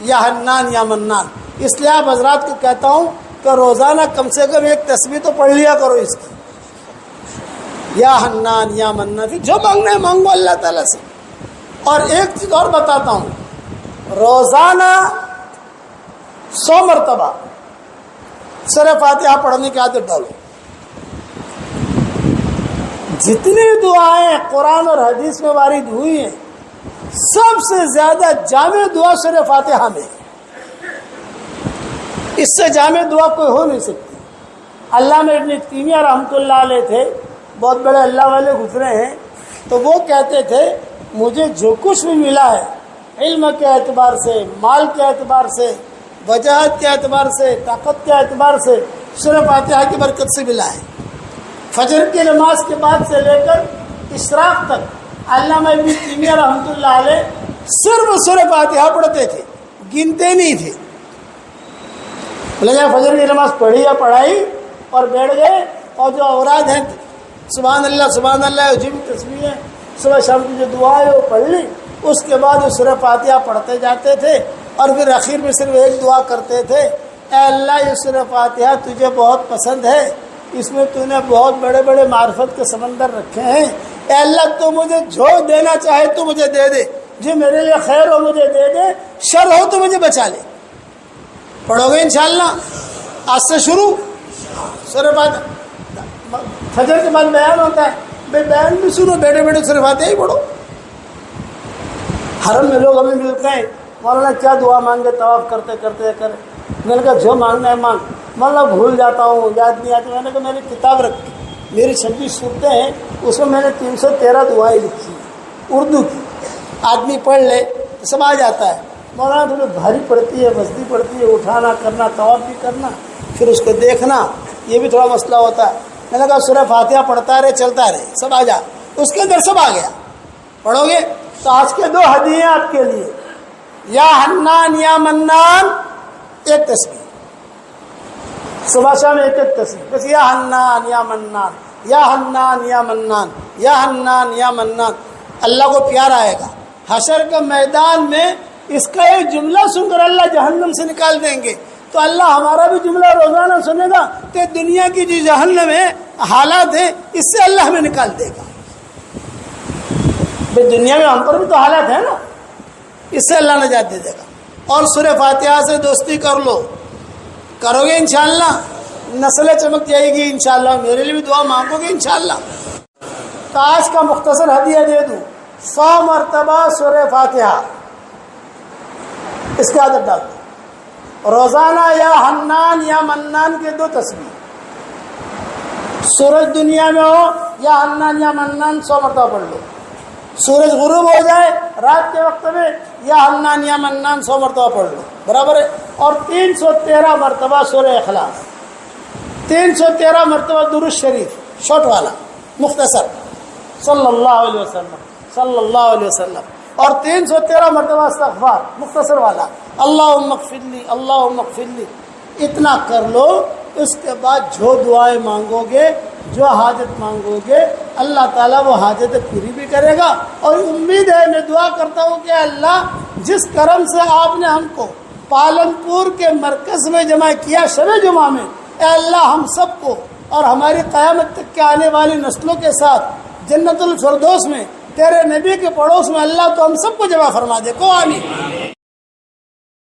یا حنان یا منان. اس لیے آپ حضرات کو کہتا ہوں کہ روزانہ کم سے کم ایک تسبیح تو پڑھ لیا کرو اس کی, یا حنان یا منان. پھر جو مانگنا ہے مانگو اللہ تعالیٰ سے. اور ایک چیز اور بتاتا ہوں, روزانہ 100 مرتبہ سورہ فاتحہ پڑھنے کی عادت ڈالو. جتنی دعائیں قرآن اور حدیث میں وارد ہوئی ہیں سب سے زیادہ جامع دعا سورہ فاتحہ میں. اس سے جامع دعا کوئی ہو نہیں سکتی. علامہ ابن تیمیہ رحمۃ اللہ علیہ تھے, بہت بڑے اللہ والے گزرے ہیں, تو وہ کہتے تھے مجھے جو کچھ بھی ملا ہے علم کے اعتبار سے, مال کے اعتبار سے, وجاہت کے اعتبار سے, طاقت کے اعتبار سے سورہ فاتحہ کی برکت سے ملا ہے. فجر کی نماز کے بعد سے لے کر اشراق تک علامہ ابن تیمیہ رحمۃ اللہ علیہ صرف سورہ فاتحہ پڑھتے تھے, گنتے نہیں تھے. جب فجر کی نماز پڑھی یا پڑھائی اور بیٹھ گئے, اور جو اوراد ہیں سبحان اللہ عجیب تسبیح ہے, صبح شام کی جو دعا ہے وہ پڑھ لی. اس کے بعد وہ سورہ فاتحہ پڑھتے جاتے تھے اور پھر اخیر میں صرف ایک دعا کرتے تھے, اے اللہ یہ سورہ فاتحہ تجھے بہت پسند ہے, اس میں تو نے بہت بڑے بڑے معرفت کے سمندر رکھے ہیں, اے اللہ تو مجھے جو دینا چاہے تو مجھے دے دے, جو میرے لیے خیر ہو مجھے دے دے, شر ہو تو مجھے بچا لے. پڑھو گے انشاءاللہ آج سے شروع. سورہ فاتحہ فجر کے بعد بیان ہوتا ہے, بھائی بیان بھی سنو, بیٹھے بیٹھے سورہ فاتحہ ہی پڑھو. حرم میں لوگ ہمیں ملتے ہیں, مولانا کیا دعا مانگے طواف کرتے کرتے کرے. میں نے کہا جو مانگنا ہے مانگ. مولانا بھول جاتا ہوں, یاد نہیں آتی. میں نے کہا میری کتاب رکھی, میری 26 صورتیں ہیں, اس میں نے 313 دعائیں لکھی اردو کی. آدمی پڑھ لے تو سب آ جاتا ہے. مولانا تھوڑی بھاری پڑتی ہے, وزنی پڑتی ہے, اٹھانا کرنا, طواف بھی کرنا, پھر اس کو دیکھنا, یہ بھی تھوڑا مسئلہ ہوتا ہے. میں نے کہا سورہ فاتحہ پڑھتا رہے, چلتا رہے, سب آ جا. اس کے اندر سب آ گیا. پڑھو گے تو آج کے 2 ہدیے آپ کے لیے, یا حنان یا منان ایک تسبیح, صبح شام ایک ایک تسبیح بس, یا حنان یا منان, یا حنان یا منان, یا حنان یا منان. اللہ کو پیار آئے گا. حشر کے میدان میں اس کا ایک جملہ سن کر اللہ جہنم سے نکال دیں گے, تو اللہ ہمارا بھی جملہ روزانہ سنے گا کہ دنیا کی جو جہنم ہے حالات ہیں اس سے اللہ ہمیں نکال دے گا. بھائی دنیا میں ہم پر بھی تو حالات ہیں نا, اس سے اللہ نجات دے دے گا. اور سورہ فاتحہ سے دوستی کر لو, کرو گے انشاءاللہ نسلیں چمک جائے گی انشاءاللہ. میرے لیے بھی دعا مانگو گے انشاءاللہ. تو آج کا مختصر ہدیہ دے دوں, 100 مرتبہ سورہ فاتحہ اس کی عادت ڈال دو. روزانہ یا حنان یا منان کے 2 تسبیح. سورج دنیا میں ہو یا حنان یا منان 100 مرتبہ پڑھ لو. سورج غروب ہو جائے رات کے وقت میں یا حنان یا منان 100 مرتبہ پڑھ لو, برابر ہے. اور 313 مرتبہ سورہ اخلاص, 313 مرتبہ درود شریف شارٹ والا مختصر صلی اللہ علیہ وسلم صلی اللہ علیہ وسلم, اور 313 مرتبہ استغفار مختصر والا, اللہم اغفر لی اللہم اغفر لی. اتنا کر لو. اس کے بعد جو دعائیں مانگو گے, جو حاجت مانگو گے, اللہ تعالیٰ وہ حاجت پوری بھی کرے گا. اور امید ہے, میں دعا کرتا ہوں کہ اللہ جس کرم سے آپ نے ہم کو پالنپور کے مرکز میں جمع کیا شب جمعہ میں, اے اللہ ہم سب کو اور ہماری قیامت تک کے آنے والی نسلوں کے ساتھ جنت الفردوس میں تیرے نبی کے پڑوس میں اللہ تو ہم سب کو جمع فرما دے. کو آمین.